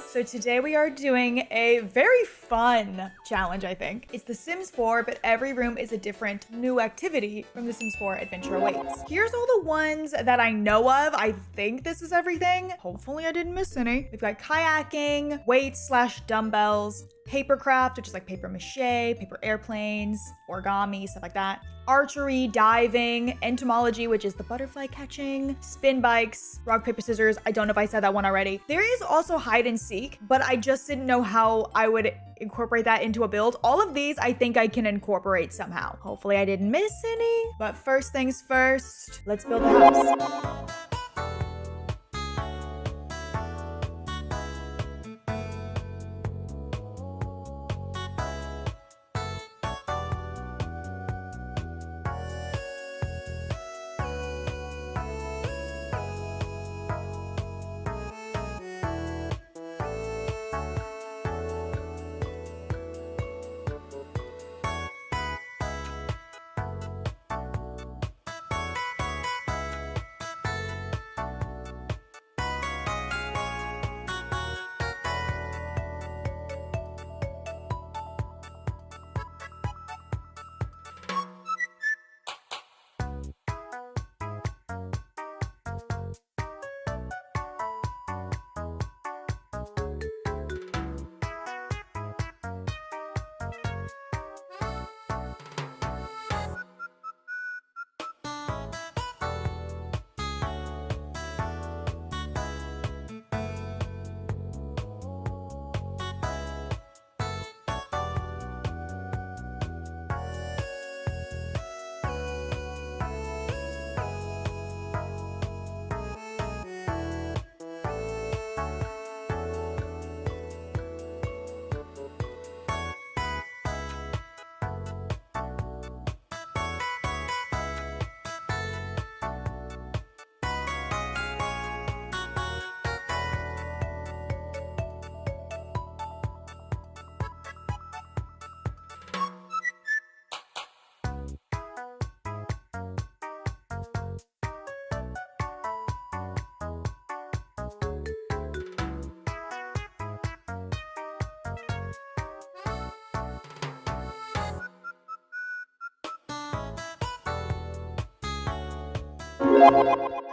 So today we are doing a very fun challenge, I think. It's The Sims 4, but every room is a different new activity from The Sims 4 Adventure Awaits. Here's all the ones that I know of. I think this is everything. Hopefully I didn't miss any. We've got kayaking, weights/dumbbells, papercraft, which is like paper mache, paper airplanes, origami, stuff like that. Archery, diving, entomology, which is the butterfly catching, spin bikes, rock, paper, scissors. I don't know if I said that one already. There is also hide and seek, but I just didn't know how I would incorporate that into a build. All of these I think I can incorporate somehow. Hopefully I didn't miss any, but first things first, let's build a house.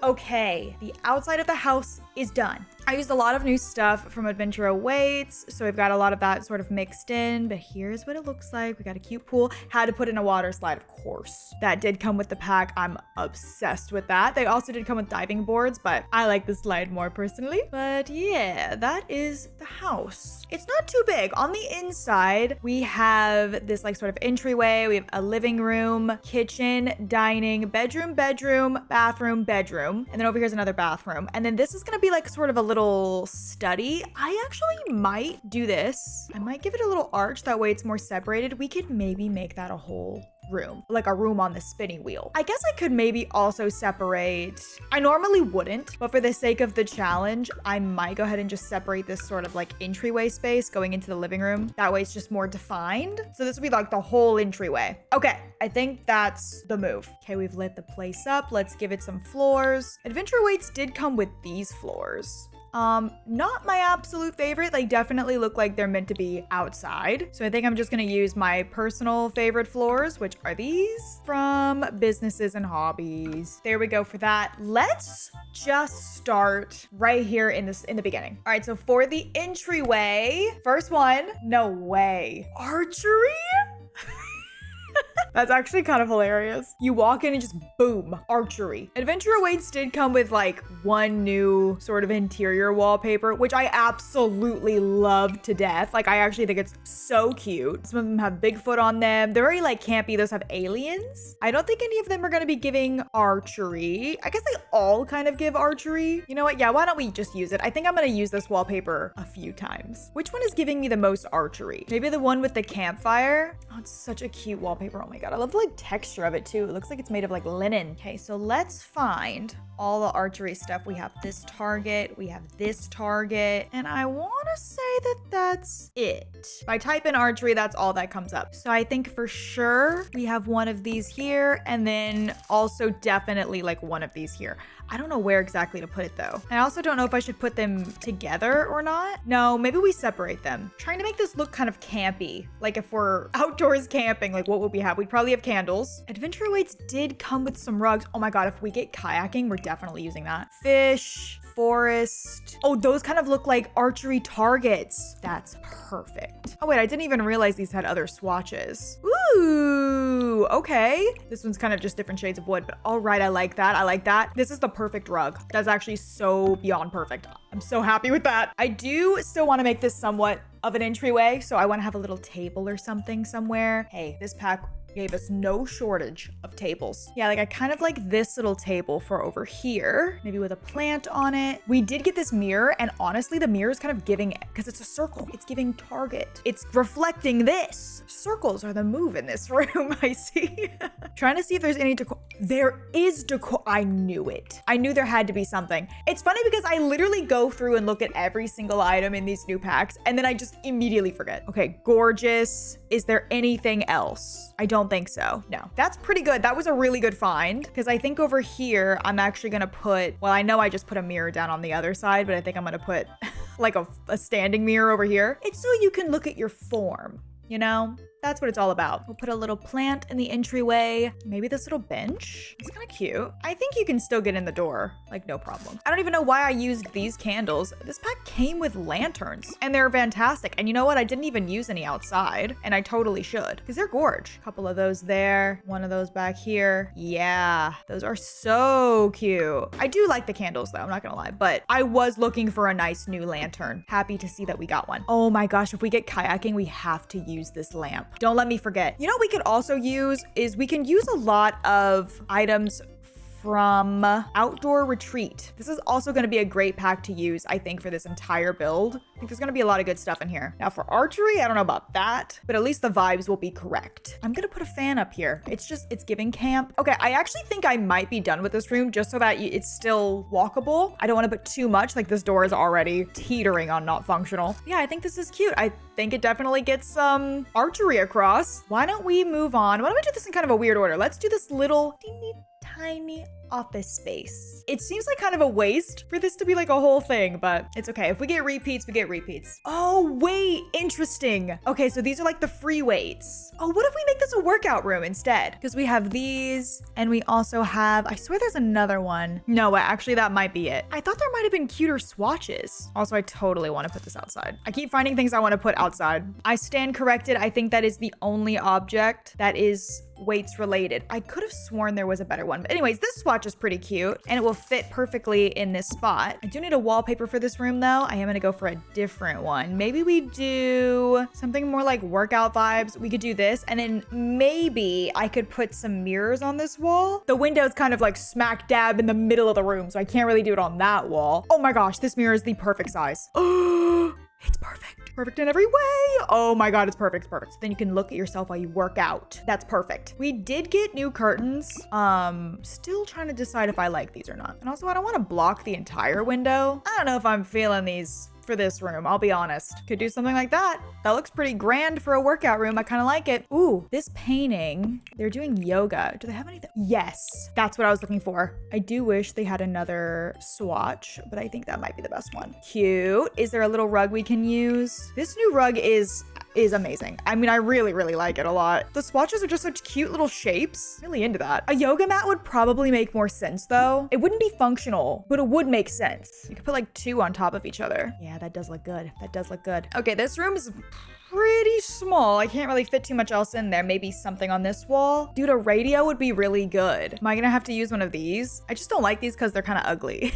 Okay, the outside of the house is done. I used a lot of new stuff from Adventure Awaits, so we've got a lot of that sort of mixed in, but here's what it looks like. We got a cute pool. Had to put in a water slide, of course. That did come with the pack. I'm obsessed with that. They also did come with diving boards, but I like the slide more personally. But yeah, that is the house. It's not too big. On the inside, we have this like sort of entryway. We have a living room, kitchen, dining, bedroom, bathroom, bedroom. And then over here's another bathroom. And then this is gonna be like sort of a little study. I actually might do this. I might give it a little arch. That way it's more separated. We could maybe make that a whole room, like a room on the spinning wheel. I guess I could maybe also separate, I normally wouldn't, but for the sake of the challenge, I might go ahead and just separate this sort of like entryway space going into the living room. That way it's just more defined. So this would be like the whole entryway. Okay, I think that's the move. Okay, we've lit the place up. Let's give it some floors. Adventure Awaits did come with these floors. Not my absolute favorite. They definitely look like they're meant to be outside. So I think I'm just gonna use my personal favorite floors, which are these from Businesses and Hobbies. There we go for that. Let's just start right here in the beginning. All right, so for the entryway, first one, no way. Archery? That's actually kind of hilarious. You walk in and just boom, archery. Adventure Awaits did come with like one new sort of interior wallpaper, which I absolutely love to death. Like I actually think it's so cute. Some of them have Bigfoot on them. They're very like campy. Those have aliens. I don't think any of them are gonna be giving archery. I guess they all kind of give archery. You know what? Yeah, why don't we just use it? I think I'm gonna use this wallpaper a few times. Which one is giving me the most archery? Maybe the one with the campfire? Oh, it's such a cute wallpaper. Oh my God, I love the like texture of it too. It looks like it's made of like linen. Okay, so let's find all the archery stuff. We have this target, we have this target, and I want to say that that's it. If I type in archery, that's all that comes up. So I think for sure we have one of these here, and then also definitely like one of these here. I don't know where exactly to put it though. I also don't know if I should put them together or not. No, maybe we separate them. Trying to make this look kind of campy. Like if we're outdoors camping, like what would we have? We'd probably have candles. Adventure Weights did come with some rugs. Oh my God, if we get kayaking, we're definitely using that. Fish, forest. Oh, those kind of look like archery targets. That's perfect. Oh wait, I didn't even realize these had other swatches. Ooh, okay. This one's kind of just different shades of wood, but all right, I like that. I like that. This is the perfect rug. That's actually so beyond perfect. I'm so happy with that. I do still want to make this somewhat of an entryway, so I want to have a little table or something somewhere. Hey, this pack gave us no shortage of tables. Yeah, like I kind of like this little table for over here, maybe with a plant on it. We did get this mirror, and honestly, the mirror is kind of giving, because it's a circle, it's giving target. It's reflecting this. Circles are the move in this room, I see. Trying to see if there's any decor. There is decor. I knew it. I knew there had to be something. It's funny because I literally go through and look at every single item in these new packs, and then I just immediately forget. Okay, gorgeous. Is there anything else? I don't think so. No, that's pretty good. That was a really good find, because I think over here, I'm actually gonna put, well, I know I just put a mirror down on the other side, but I think I'm gonna put like a standing mirror over here. It's so you can look at your form, you know? That's what it's all about. We'll put a little plant in the entryway. Maybe this little bench. It's kind of cute. I think you can still get in the door, like no problem. I don't even know why I used these candles. This pack came with lanterns and they're fantastic. And you know what? I didn't even use any outside, and I totally should, because they're gorge. A couple of those there, one of those back here. Yeah, those are so cute. I do like the candles though, I'm not gonna lie, but I was looking for a nice new lantern. Happy to see that we got one. Oh my gosh, if we get kayaking, we have to use this lamp. Don't let me forget. You know what we could also use is we can use a lot of items from Outdoor Retreat. This is also going to be a great pack to use, I think, for this entire build. I think there's going to be a lot of good stuff in here. Now for archery, I don't know about that, but at least the vibes will be correct. I'm going to put a fan up here. It's giving camp. Okay, I actually think I might be done with this room just so that it's still walkable. I don't want to put too much, like this door is already teetering on not functional. Yeah, I think this is cute. I think it definitely gets some archery across. Why don't we move on? Why don't we do this in kind of a weird order? Let's do this little tiny office space. It seems like kind of a waste for this to be like a whole thing, but it's okay. If we get repeats, we get repeats. Oh, wait, interesting. Okay, so these are like the free weights. Oh, what if we make this a workout room instead? Because we have these, and we also have, I swear there's another one. No, actually that might be it. I thought there might have been cuter swatches. Also, I totally want to put this outside. I keep finding things I want to put outside. I stand corrected. I think that is the only object that is weights related. I could have sworn there was a better one. But anyways, this swatch is pretty cute and it will fit perfectly in this spot. I do need a wallpaper for this room though. I am gonna go for a different one. Maybe we do something more like workout vibes. We could do this, and then maybe I could put some mirrors on this wall. The window's kind of like smack dab in the middle of the room, so I can't really do it on that wall. Oh my gosh, this mirror is the perfect size. Oh, it's perfect. Perfect in every way. Oh my God, it's perfect. It's perfect. So then you can look at yourself while you work out. That's perfect. We did get new curtains. Still trying to decide if I like these or not. And also, I don't want to block the entire window. I don't know if I'm feeling these for this room, I'll be honest. Could do something like that. That looks pretty grand for a workout room. I kind of like it. Ooh, this painting, they're doing yoga. Do they have anything? Yes, that's what I was looking for. I do wish they had another swatch, but I think that might be the best one. Cute. Is there a little rug we can use? This new rug is amazing. I mean, I really, really like it a lot. The swatches are just such cute little shapes. Really into that. A yoga mat would probably make more sense though. It wouldn't be functional, but it would make sense. You could put like two on top of each other. Yeah, that does look good. That does look good. Okay, this room is pretty small. I can't really fit too much else in there. Maybe something on this wall. Dude, a radio would be really good. Am I gonna have to use one of these? I just don't like these because they're kind of ugly.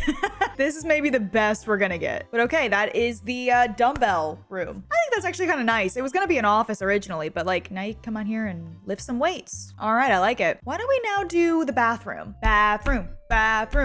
This is maybe the best we're gonna get. But okay, that is the dumbbell room. I think that's actually kind of nice. It was gonna be an office originally, but like now you can come on here and lift some weights. All right, I like it. Why don't we now do the bathroom? Bathroom. Thought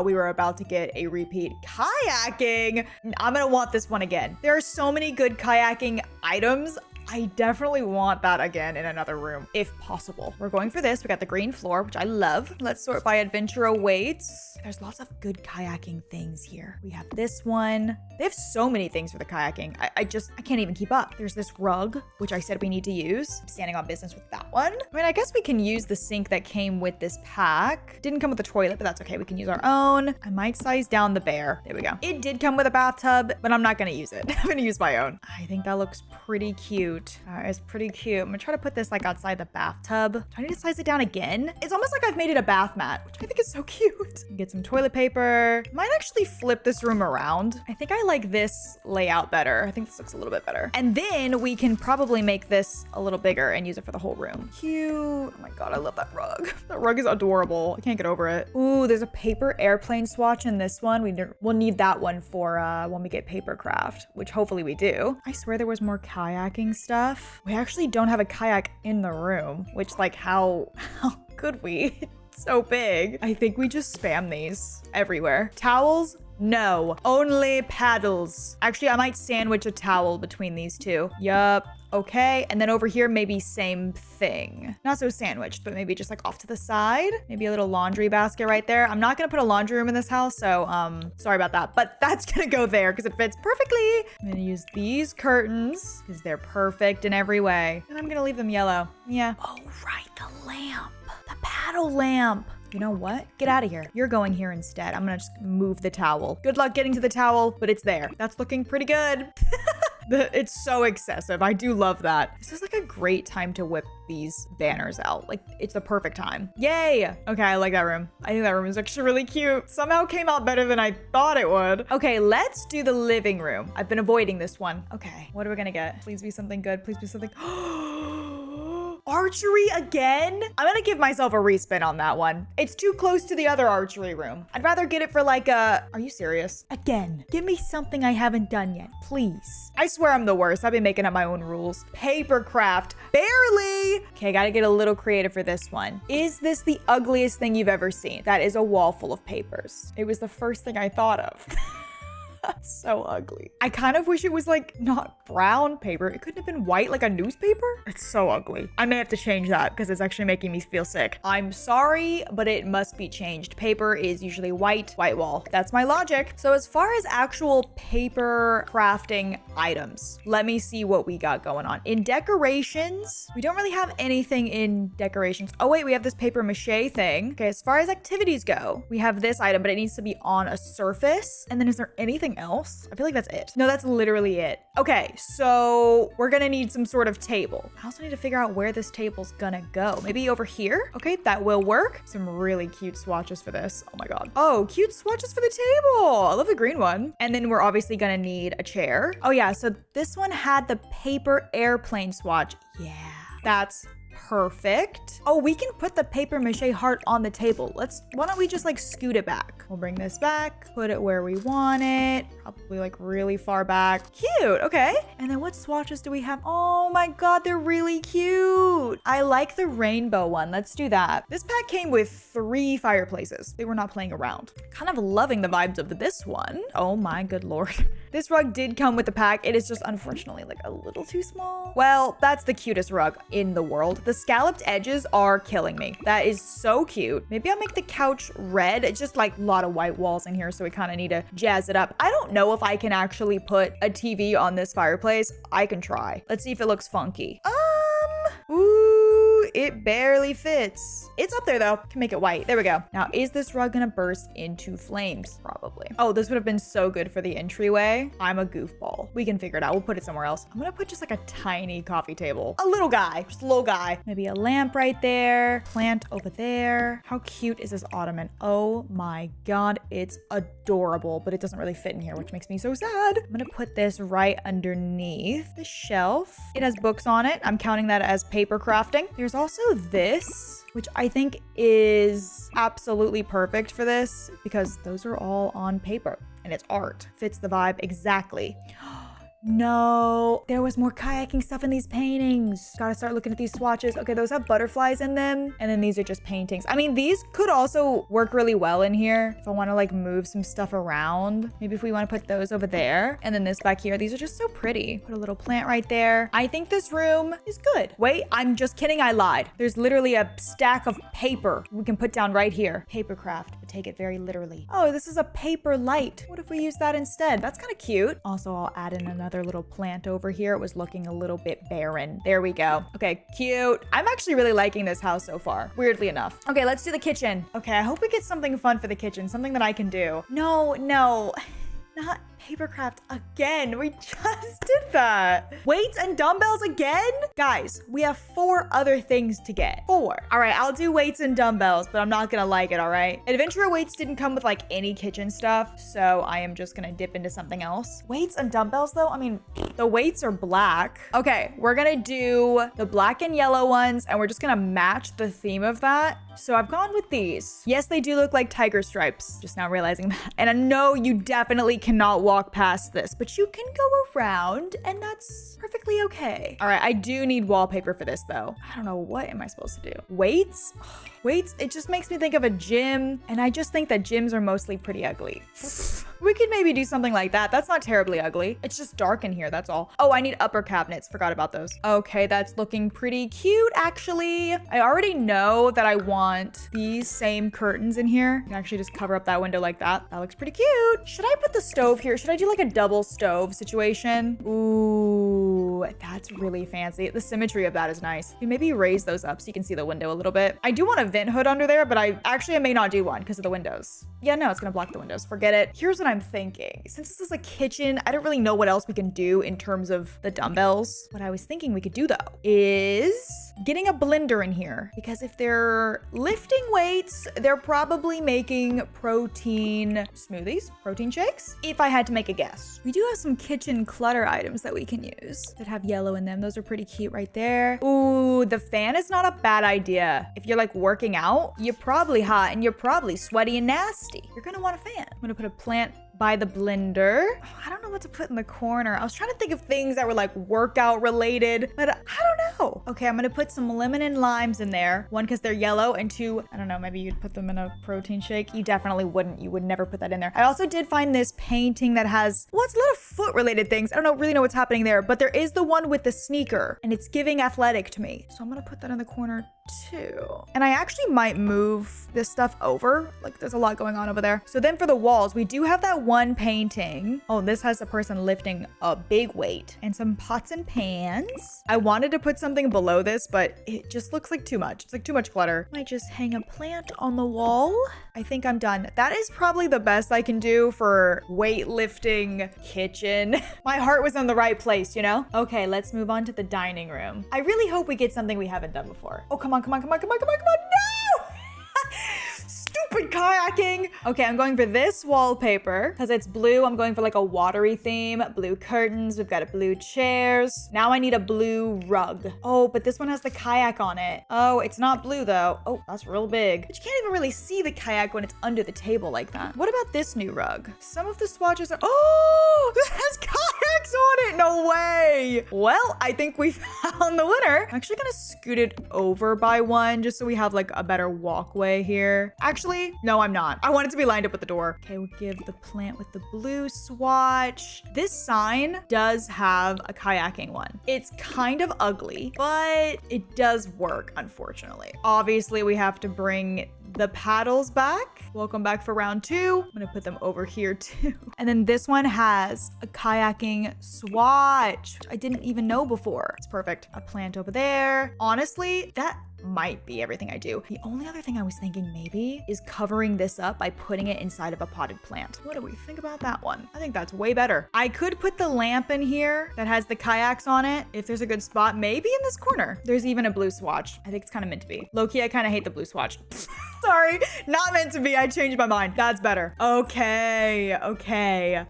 we were about to get a repeat. Kayaking. I'm gonna want this one again. There are so many good kayaking items. I definitely want that again in another room, if possible. We're going for this. We got the green floor, which I love. Let's sort by adventure awaits. There's lots of good kayaking things here. We have this one. They have so many things for the kayaking. I can't even keep up. There's this rug, which I said we need to use. I'm standing on business with that one. I mean, I guess we can use the sink that came with this pack. Didn't come with a toilet, but that's okay. We can use our own. I might size down the bear. There we go. It did come with a bathtub, but I'm not gonna use it. I'm gonna use my own. I think that looks pretty cute. It's pretty cute. I'm gonna try to put this like outside the bathtub. Do I need to size it down again? It's almost like I've made it a bath mat, which I think is so cute. Get some toilet paper. Might actually flip this room around. I think I like this layout better. I think this looks a little bit better. And then we can probably make this a little bigger and use it for the whole room. Cute. Oh my God, I love that rug. That rug is adorable. I can't get over it. Ooh, there's a paper airplane swatch in this one. We'll need that one for when we get paper craft, which hopefully we do. I swear there was more kayaking stuff. We actually don't have a kayak in the room, which like how could we? It's so big. I think we just spam these everywhere. Towels? No, only paddles. Actually, I might sandwich a towel between these two. Yup. Okay, and then over here, maybe same thing. Not so sandwiched, but maybe just like off to the side. Maybe a little laundry basket right there. I'm not gonna put a laundry room in this house, so sorry about that. But that's gonna go there because it fits perfectly. I'm gonna use these curtains because they're perfect in every way. And I'm gonna leave them yellow. Yeah. Oh, right, the lamp. The paddle lamp. You know what? Get out of here. You're going here instead. I'm gonna just move the towel. Good luck getting to the towel, but it's there. That's looking pretty good. It's so excessive. I do love that. This is like a great time to whip these banners out. Like, it's the perfect time. Yay! Okay, I like that room. I think that room is actually really cute. Somehow came out better than I thought it would. Okay, let's do the living room. I've been avoiding this one. Okay, what are we gonna get? Please be something good. Please be something. Archery again? I'm gonna give myself a respin on that one. It's too close to the other archery room. I'd rather get it for like a... Are you serious? Again, give me something I haven't done yet, please. I swear I'm the worst. I've been making up my own rules. Paper craft. Barely. Okay, gotta get a little creative for this one. Is this the ugliest thing you've ever seen? That is a wall full of papers. It was the first thing I thought of. That's so ugly. I kind of wish it was like not brown paper. It couldn't have been white like a newspaper. It's so ugly. I may have to change that because it's actually making me feel sick. I'm sorry, but it must be changed. Paper is usually white wall. That's my logic. So as far as actual paper crafting items, let me see what we got going on. In decorations, we don't really have anything in decorations. Oh wait, we have this paper mache thing. Okay, as far as activities go, we have this item, but it needs to be on a surface. And then is there anything else? I feel like that's it. No, that's literally it. Okay, so we're gonna need some sort of table. I also need to figure out where this table's gonna go. Maybe over here? Okay, that will work. Some really cute swatches for this. Oh my God. Oh, cute swatches for the table. I love the green one. And then we're obviously gonna need a chair. Oh yeah, so this one had the paper airplane swatch. Yeah, that's perfect. Oh, we can put the paper mache heart on the table. Why don't we just like scoot it back? We'll bring this back, put it where we want it, probably like really far back. Cute, okay. And then what swatches do we have? Oh my God, they're really cute. I like the rainbow one. Let's do that. This pack came with 3 fireplaces. They were not playing around. Kind of loving the vibes of this one. Oh my good Lord. This rug did come with the pack. It is just unfortunately like a little too small. Well, that's the cutest rug in the world. The scalloped edges are killing me. That is so cute. Maybe I'll make the couch red. It's just like a lot of white walls in here, so we kind of need to jazz it up. I don't know if I can actually put a TV on this fireplace. I can try. Let's see if it looks funky. Ooh, it barely fits. It's up there though. Can make it white. There we go. Now, is this rug gonna burst into flames? Probably. Oh, this would have been so good for the entryway. I'm a goofball. We can figure it out. We'll put it somewhere else. I'm gonna put just like a tiny coffee table. A little guy. Just a little guy. Maybe a lamp right there. Plant over there. How cute is this ottoman? Oh my God, it's adorable, but it doesn't really fit in here, which makes me so sad. I'm gonna put this right underneath the shelf. It has books on it. I'm counting that as paper crafting. There's also this, which I think is absolutely perfect for this because those are all on paper and it's art. Fits the vibe exactly. No, there was more kayaking stuff in these paintings. Gotta start looking at these swatches. Okay, those have butterflies in them. And then these are just paintings. I mean, these could also work really well in here if I want to like move some stuff around. Maybe if we want to put those over there and then this back here. These are just so pretty. Put a little plant right there. I think this room is good. Wait, I'm just kidding. I lied. There's literally a stack of paper we can put down right here. Paper craft, but take it very literally. Oh, this is a paper light. What if we use that instead? That's kind of cute. Also, I'll add in another little plant over here. It was looking a little bit barren. There we go. Okay, cute. I'm actually really liking this house so far, weirdly enough. Okay, let's do the kitchen. Okay, I hope we get something fun for the kitchen, something that I can do. No, not papercraft again. We just did that. Weights and dumbbells again? Guys, we have 4 other things to get. 4. All right, I'll do weights and dumbbells, but I'm not gonna like it, all right? Adventurer weights didn't come with like any kitchen stuff, so I am just gonna dip into something else. Weights and dumbbells though, I mean, the weights are black. Okay, we're gonna do the black and yellow ones, and we're just gonna match the theme of that. So I've gone with these. Yes, they do look like tiger stripes, just now realizing that. And I know you definitely cannot walk past this, but you can go around and that's perfectly okay. All right, I do need wallpaper for this though. I don't know, what am I supposed to do? Weights? Weights, it just makes me think of a gym, and I just think that gyms are mostly pretty ugly. We could maybe do something like that. That's not terribly ugly. It's just dark in here, that's all. Oh, I need upper cabinets. Forgot about those. Okay, that's looking pretty cute, actually. I already know that I want these same curtains in here. I can actually just cover up that window like that. That looks pretty cute. Should I put the stove here? Should I do like a double stove situation? Ooh, that's really fancy. The symmetry of that is nice. You maybe raise those up so you can see the window a little bit. I do want a vent hood under there, but I may not do one because of the windows. Yeah, no, it's gonna block the windows. Forget it. Here's what I'm thinking. Since this is a kitchen, I don't really know what else we can do in terms of the dumbbells. What I was thinking we could do though is getting a blender in here, because if they're lifting weights, they're probably making protein smoothies, protein shakes, if I had to make a guess. We do have some kitchen clutter items that we can use that have yellow in them. Those are pretty cute right there. Ooh, the fan is not a bad idea. If you're like working out, you're probably hot and you're probably sweaty and nasty. You're gonna want a fan. I'm gonna put a plant by the blender. Oh, I don't know what to put in the corner. I was trying to think of things that were like workout related, but I don't know. Okay, I'm gonna put some lemon and limes in there. 1, because they're yellow, and 2, I don't know, maybe you'd put them in a protein shake. You definitely wouldn't. You would never put that in there. I also did find this painting that has, well, it's a lot of foot related things. I don't really know what's happening there, but there is the one with the sneaker, and it's giving athletic to me. So I'm gonna put that in the corner too. And I actually might move this stuff over. Like, there's a lot going on over there. So then for the walls, we do have that one painting. Oh, this has a person lifting a big weight and some pots and pans. I wanted to put something below this, but it just looks like too much. It's like too much clutter. Might just hang a plant on the wall. I think I'm done. That is probably the best I can do for weightlifting kitchen. My heart was in the right place, you know? Okay, let's move on to the dining room. I really hope we get something we haven't done before. Oh, come on. No! Stupid kayaking. Okay, I'm going for this wallpaper because it's blue. I'm going for like a watery theme. Blue curtains. We've got a blue chairs. Now I need a blue rug. Oh, but this one has the kayak on it. Oh, it's not blue though. Oh, that's real big. But you can't even really see the kayak when it's under the table like that. What about this new rug? Some of the swatches are, oh, this has kayaks on it. No way. Well, I think we found the winner. I'm actually gonna scoot it over by one just so we have like a better walkway here. Actually, no, I'm not. I want it to be lined up with the door. Okay, we'll give the plant with the blue swatch. This sign does have a kayaking one. It's kind of ugly, but it does work, unfortunately. Obviously, we have to bring the paddles back. Welcome back for round 2. I'm gonna put them over here too. And then this one has a kayaking swatch, which I didn't even know before. It's perfect. A plant over there. Honestly, that might be everything I do. The only other thing I was thinking maybe is covering this up by putting it inside of a potted plant. What do we think about that one? I think that's way better. I could put the lamp in here that has the kayaks on it if there's a good spot, maybe in this corner. There's even a blue swatch. I think it's kind of meant to be. Low-key, I kind of hate the blue swatch. Sorry, not meant to be. I changed my mind. That's better. Okay.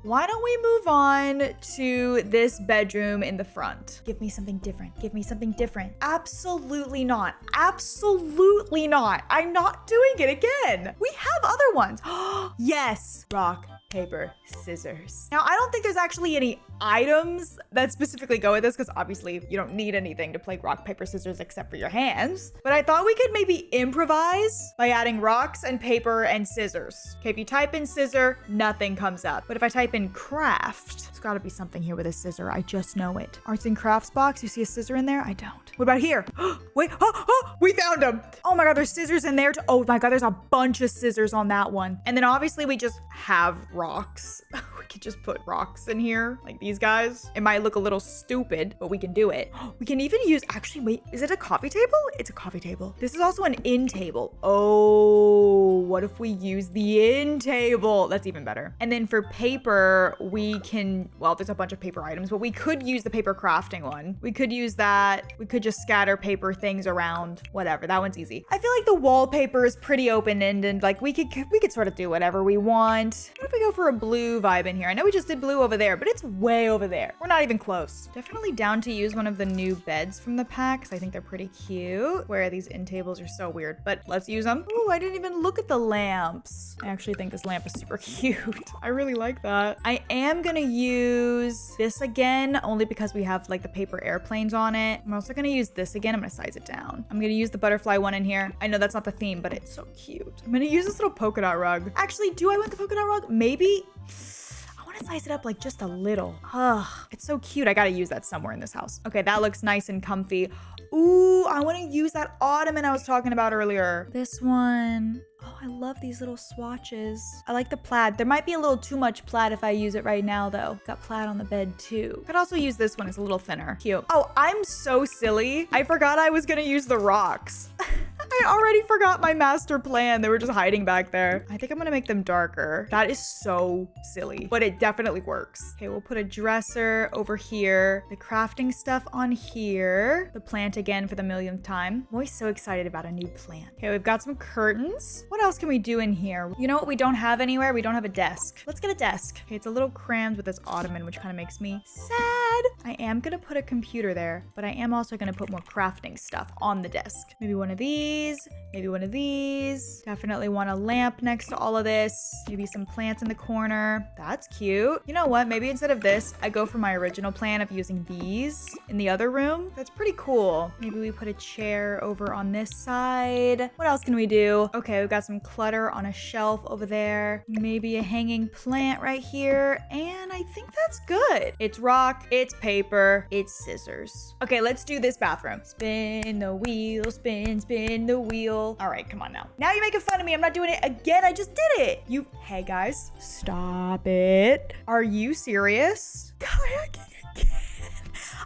Why don't we move on to this bedroom in the front? Give me something different. Give me something different. Absolutely not. Absolutely not. I'm not doing it again. We have other ones. Yes. Rock, paper, scissors. Now, I don't think there's actually any items that specifically go with this because obviously you don't need anything to play rock, paper, scissors except for your hands. But I thought we could maybe improvise by adding rocks and paper and scissors. Okay, if you type in scissor, nothing comes up. But if I type in craft, there's gotta be something here with a scissor. I just know it. Arts and crafts box, you see a scissor in there? I don't. What about here? Wait, we found them. Oh my God, there's scissors in there. Oh my God, there's a bunch of scissors on that one. And then obviously we just have rocks. We could just put rocks in here, like these guys. It might look a little stupid, but we can do it. We can even use, actually, wait, is it a coffee table? It's a coffee table. This is also an end table. Oh, what if we use the end table? That's even better. And then for paper, we can, well, there's a bunch of paper items, but we could use the paper crafting one. We could use that. We could just scatter paper things around, whatever. That one's easy. I feel like the wallpaper is pretty open-ended. Like we could sort of do whatever we want. What if we go for a blue vibe in here? I know we just did blue over there, but it's way over there. We're not even close. Definitely down to use one of the new beds from the pack because I think they're pretty cute. Where these end tables are so weird, but let's use them. Ooh, I didn't even look at the lamps. I actually think this lamp is super cute. I really like that. I am gonna use this again, only because we have like the paper airplanes on it. I'm also gonna use this again. I'm gonna size it down. I'm gonna use the butterfly one in here. I know that's not the theme, but it's so cute. I'm gonna use this little polka dot rug. Actually, do I want the polka dot rug? Maybe. I want to size it up like just a little. Ugh, it's so cute. I gotta use that somewhere in this house. Okay, that looks nice and comfy. Ooh, I want to use that ottoman I was talking about earlier. This one. Oh, I love these little swatches. I like the plaid. There might be a little too much plaid if I use it right now, though. Got plaid on the bed, too. Could also use this one. It's a little thinner. Cute. Oh, I'm so silly. I forgot I was gonna use the rocks. I already forgot my master plan. They were just hiding back there. I think I'm gonna make them darker. That is so silly, but it definitely works. Okay, we'll put a dresser over here. The crafting stuff on here. The plant again for the millionth time. I'm always so excited about a new plant. Okay, we've got some curtains. What else can we do in here? You know what we don't have anywhere? We don't have a desk. Let's get a desk. Okay, it's a little crammed with this ottoman, which kind of makes me sad. I am gonna put a computer there, but I am also gonna put more crafting stuff on the desk. Maybe one of these, maybe one of these. Definitely want a lamp next to all of this. Maybe some plants in the corner. That's cute. You know what? Maybe instead of this, I go for my original plan of using these in the other room. That's pretty cool. Maybe we put a chair over on this side. What else can we do? Okay, we've got some clutter on a shelf over there. Maybe a hanging plant right here. And I think that's good. It's rock, it's paper, it's scissors. Okay, let's do this bathroom. Spin the wheel, spin, spin the wheel. All right, come on now. Now you're making fun of me. I'm not doing it again. I just did it. Hey guys, stop it. Are you serious? Kayaking again.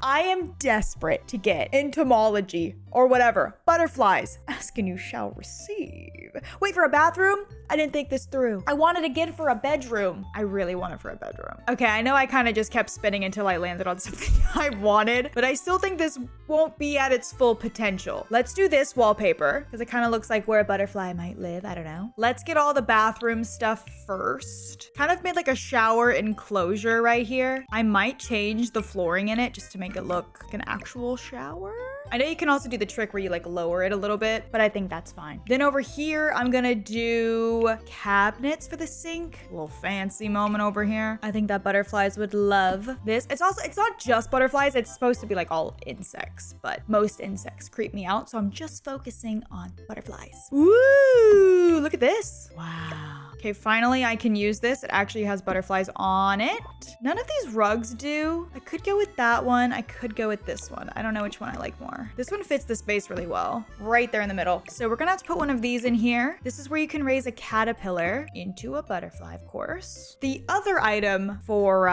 I am desperate to get entomology or whatever. Butterflies. Ask and you shall receive. Wait, for a bathroom? I didn't think this through. I wanted again for a bedroom. I really wanted for a bedroom. Okay, I know I kind of just kept spinning until I landed on something I wanted, but I still think this won't be at its full potential. Let's do this wallpaper because it kind of looks like where a butterfly might live. I don't know. Let's get all the bathroom stuff first. Kind of made like a shower enclosure right here. I might change the flooring in it just to make it look like an actual shower. I know you can also do the trick where you like lower it a little bit, but I think that's fine. Then over here, I'm gonna do cabinets for the sink. A little fancy moment over here. I think that butterflies would love this. It's not just butterflies. It's supposed to be like all insects, but most insects creep me out. So I'm just focusing on butterflies. Woo, look at this. Wow. Okay, finally I can use this. It actually has butterflies on it. None of these rugs do. I could go with that one. I could go with this one. I don't know which one I like more. This one fits the space really well. Right there in the middle. So we're gonna have to put one of these in here. This is where you can raise a caterpillar into a butterfly, of course. The other item for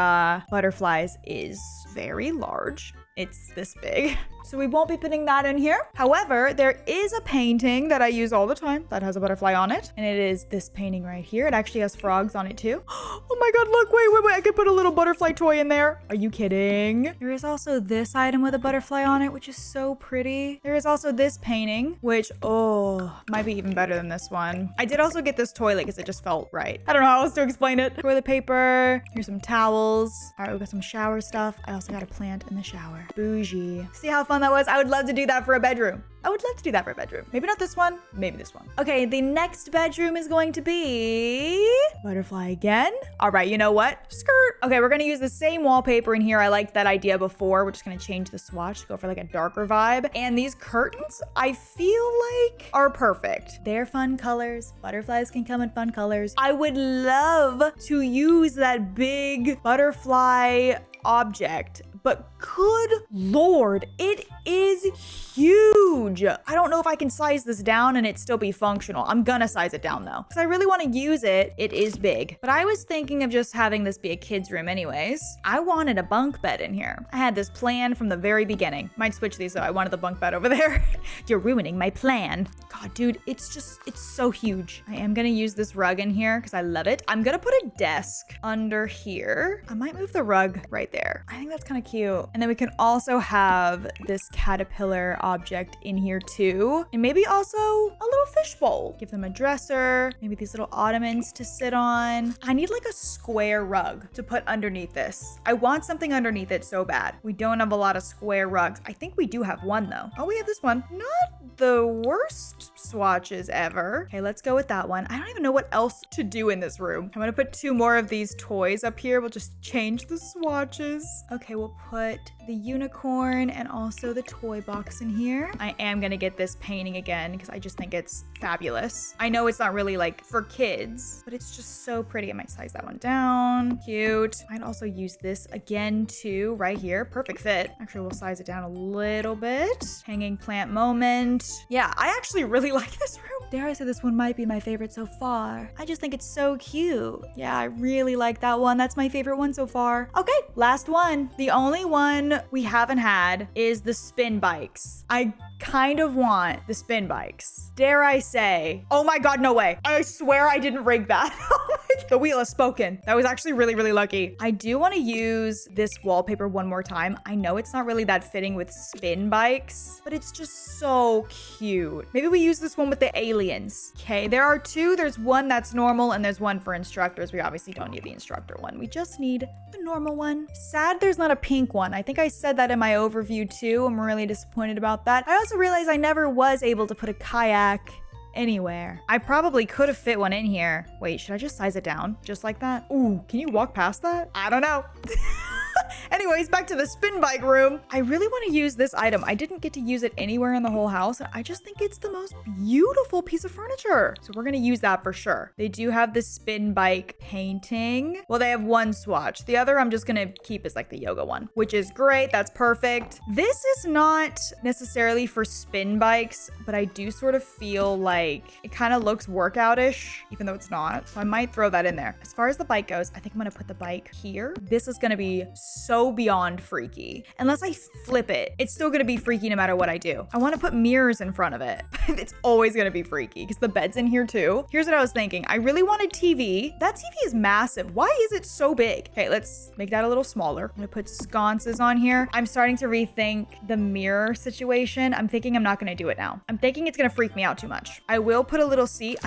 butterflies is very large. It's this big. So we won't be putting that in here. However, there is a painting that I use all the time that has a butterfly on it. And it is this painting right here. It actually has frogs on it too. Oh my God, look, wait. I could put a little butterfly toy in there. Are you kidding? There is also this item with a butterfly on it, which is so pretty. There is also this painting, which, might be even better than this one. I did also get this toilet because it just felt right. I don't know how else to explain it. Toilet paper. Here's some towels. All right, we've got some shower stuff. I also got a plant in the shower. Bougie. See how fun that was? I would love to do that for a bedroom. I would love to do that for a bedroom. Maybe not this one, maybe this one. Okay, the next bedroom is going to be butterfly again. All right, you know what? Skirt. Okay, we're gonna use the same wallpaper in here. I liked that idea before. We're just gonna change the swatch, go for like a darker vibe. And these curtains, I feel like are perfect. They're fun colors. Butterflies can come in fun colors. I would love to use that big butterfly object, but good Lord, it is huge. I don't know if I can size this down and it still be functional. I'm gonna size it down though, because I really want to use it. It is big, but I was thinking of just having this be a kid's room anyways. I wanted a bunk bed in here. I had this plan from the very beginning. Might switch these though. I wanted the bunk bed over there. You're ruining my plan. God, dude, it's so huge. I am gonna use this rug in here because I love it. I'm gonna put a desk under here. I might move the rug right there. I think that's kind of cute. And then we can also have this caterpillar object in here too. And maybe also a little fishbowl. Give them a dresser, maybe these little ottomans to sit on. I need like a square rug to put underneath this. I want something underneath it so bad. We don't have a lot of square rugs. I think we do have one though. Oh, we have this one. Not the worst swatches ever. Okay, let's go with that one. I don't even know what else to do in this room. I'm gonna put 2 more of these toys up here. We'll just change the swatches. Okay, we'll put the unicorn and also the toy box in here. I am gonna get this painting again because I just think it's fabulous. I know it's not really like for kids, but it's just so pretty. I might size that one down. Cute. I'd also use this again too, right here. Perfect fit. Actually, we'll size it down a little bit. Hanging plant moment. Yeah, I actually really like this room. Dare I say this one might be my favorite so far. I just think it's so cute. Yeah, I really like that one. That's my favorite one so far. Okay, last one. The only one we haven't had is the spin bikes. I kind of want the spin bikes. Dare I say, oh my God, no way. I swear I didn't rig that. The wheel has spoken. That was actually really, really lucky. I do want to use this wallpaper one more time. I know it's not really that fitting with spin bikes, but it's just so cute. Maybe we use this one with the aliens. Okay, there are 2. There's one that's normal and there's one for instructors. We obviously don't need the instructor one. We just need the normal one. Sad there's not a pink one. I think I said that in my overview too. I'm really disappointed about that. I also realized I never was able to put a kayak anywhere. I probably could have fit one in here. Wait, should I just size it down just like that? Ooh, can you walk past that? I don't know. Anyways, back to the spin bike room. I really want to use this item. I didn't get to use it anywhere in the whole house. I just think it's the most beautiful piece of furniture. So we're going to use that for sure. They do have the spin bike painting. Well, they have one swatch. The other I'm just going to keep is like the yoga one, which is great. That's perfect. This is not necessarily for spin bikes, but I do sort of feel like it kind of looks workout-ish, even though it's not. So I might throw that in there. As far as the bike goes, I think I'm going to put the bike here. This is going to be so beyond freaky. Unless I flip it, it's still gonna be freaky no matter what I do. I wanna put mirrors in front of it. It's always gonna be freaky because the bed's in here too. Here's what I was thinking. I really want a TV. That TV is massive. Why is it so big? Okay, let's make that a little smaller. I'm gonna put sconces on here. I'm starting to rethink the mirror situation. I'm thinking I'm not gonna do it now. I'm thinking it's gonna freak me out too much. I will put a little seat.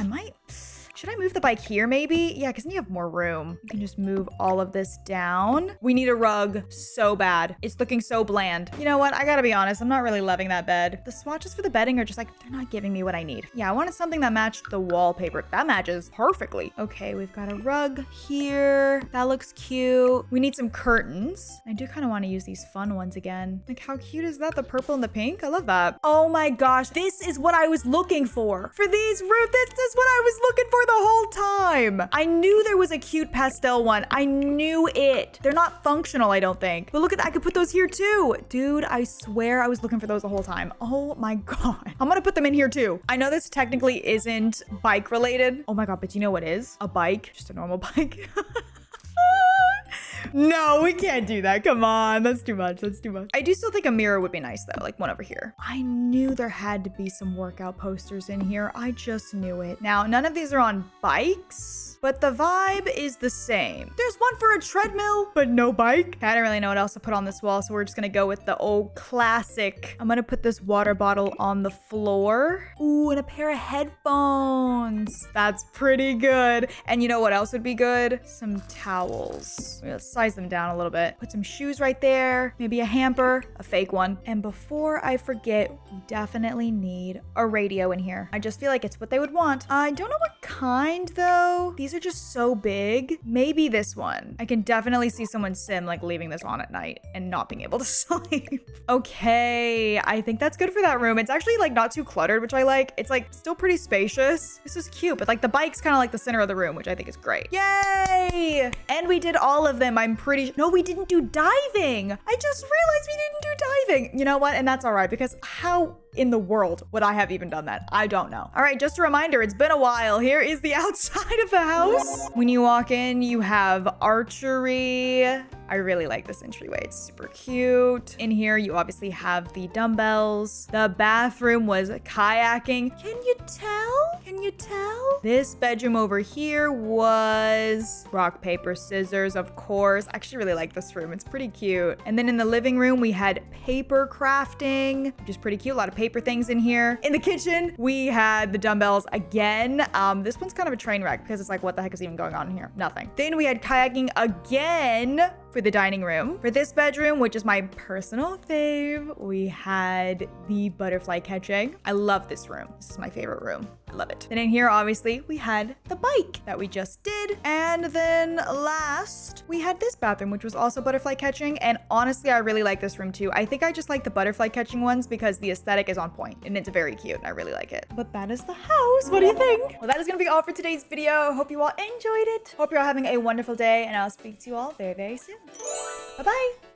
Should I move the bike here maybe? Yeah, because then you have more room. You can just move all of this down. We need a rug so bad. It's looking so bland. You know what? I gotta be honest. I'm not really loving that bed. The swatches for the bedding are just like, they're not giving me what I need. Yeah, I wanted something that matched the wallpaper. That matches perfectly. Okay, we've got a rug here. That looks cute. We need some curtains. I do kind of want to use these fun ones again. Like, how cute is that? The purple and the pink? I love that. Oh my gosh. This is what I was looking for. For these roof, this is what I was looking for the whole time. I knew there was a cute pastel one. I knew it. They're not functional, I don't think. But look at that. I could put those here too. Dude, I swear I was looking for those the whole time. Oh my God. I'm gonna put them in here too. I know this technically isn't bike related. Oh my God, but you know what is? A bike. Just a normal bike. No, we can't do that. Come on. That's too much. That's too much. I do still think a mirror would be nice though. Like one over here. I knew there had to be some workout posters in here. I just knew it. Now, none of these are on bikes, but the vibe is the same. There's one for a treadmill, but no bike. I don't really know what else to put on this wall, so we're just gonna go with the old classic. I'm gonna put this water bottle on the floor. Ooh, and a pair of headphones. That's pretty good. And you know what else would be good? Some towels. Let's size them down a little bit. Put some shoes right there, maybe a hamper, a fake one. And before I forget, we definitely need a radio in here. I just feel like it's what they would want. I don't know what kind though. These are just so big. Maybe this one. I can definitely see someone sim like leaving this on at night and not being able to sleep. Okay, I think that's good for that room. It's actually like not too cluttered, which I like. It's like still pretty spacious. This is cute, but like the bike's kind of like the center of the room, which I think is great. Yay! And we did all of them. I'm pretty no, we didn't do diving. I just realized we didn't do diving. You know what? And that's all right, because how in the world would I have even done that? I don't know. All right, just a reminder, it's been a while. Here is the outside of the house. When you walk in, you have archery. I really like this entryway. It's super cute. In here, you obviously have the dumbbells. The bathroom was kayaking. Can you tell? Can you tell? This bedroom over here was rock, paper, scissors, of course. I actually really like this room. It's pretty cute. And then in the living room, we had paper crafting, which is pretty cute. A lot of paper things in here. In the kitchen, we had the dumbbells again. This one's kind of a train wreck because it's like, what the heck is even going on in here? Nothing. Then we had kayaking again for the dining room. For this bedroom, which is my personal fave, we had the butterfly catching. I love this room. This is my favorite room. I love it. Then in here, obviously, we had the bike that we just did. And then last, we had this bathroom, which was also butterfly catching. And honestly, I really like this room too. I think I just like the butterfly catching ones because the aesthetic is on point and it's very cute and I really like it. But that is the house. What do you think? Well, that is gonna be all for today's video. Hope you all enjoyed it. Hope you're all having a wonderful day and I'll speak to you all very, very soon. Bye-bye.